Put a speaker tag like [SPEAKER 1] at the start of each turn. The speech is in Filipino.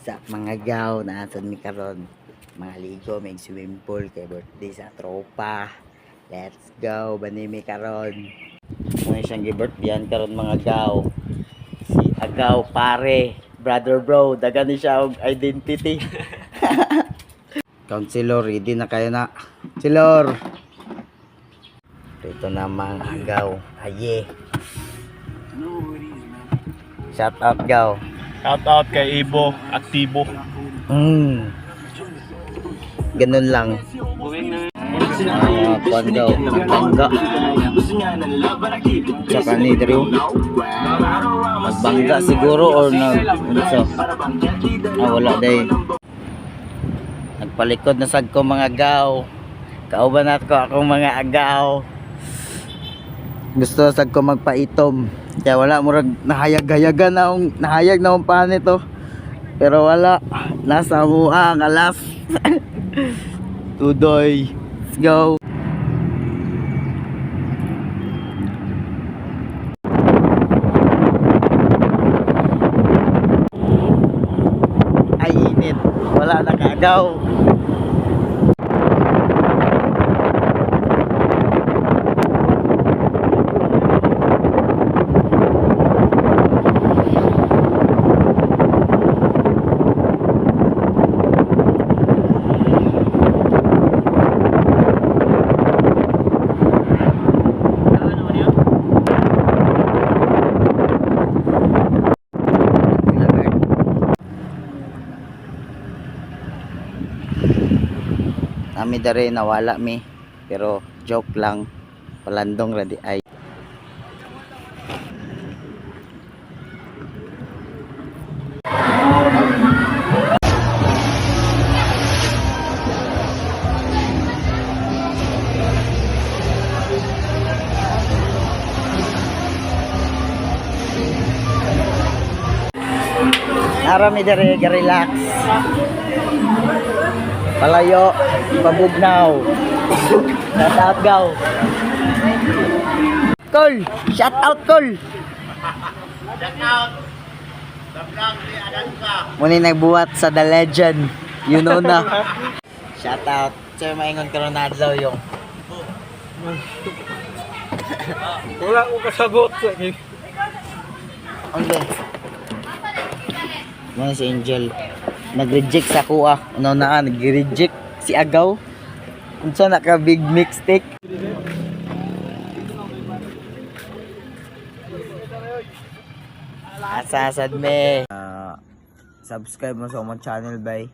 [SPEAKER 1] Sa mga gaw na asan mi karon, mga ligo may swimming pool kay birthday sa tropa. Let's go bani mi karon. May siyang gi-birthdayan karon mga gaw. Si Agaw pare, brother bro, dagan ni siya og identity. Counselor, ready na kayo na. Silor. Ito na mga Agaw. Aye. Shout out gaw.
[SPEAKER 2] Shout out kay Ibo, aktibo.
[SPEAKER 1] Ganun lang. Kuan daw, bangga. Tsaka ni Drew. Nagbangga siguro or so. Wala day. Nagpalikod na sad ko mga gaw. Kauban nato akong mga agaw. Gusto sad ko magpaitom. Kaya wala murag nahayag-hayagan na akong nahayag na akong panito. Pero wala. Nasa mo ang alas. Tudoy. Let's go. Ay init. Wala na kagaw. Nami dare nawala mi pero joke lang, palandong radi ay. Ara mi dare ga-relax. Palayo, pabugnaw. Shout out gaw. Col, shout out Col. Shout out. The vlog ni Adanka. Muna nagbuhat sa The Legend. You know na. Shout out. Sir, maingon karon na adlaw yung.
[SPEAKER 2] Wala ko kasagot sa ni.
[SPEAKER 1] Okay. Muna si Angel. Nag-reject sa kuha. Ano na nag-reject si Agaw. Unsa naka big mistake. Asasad me. Subscribe mo sa among channel bay.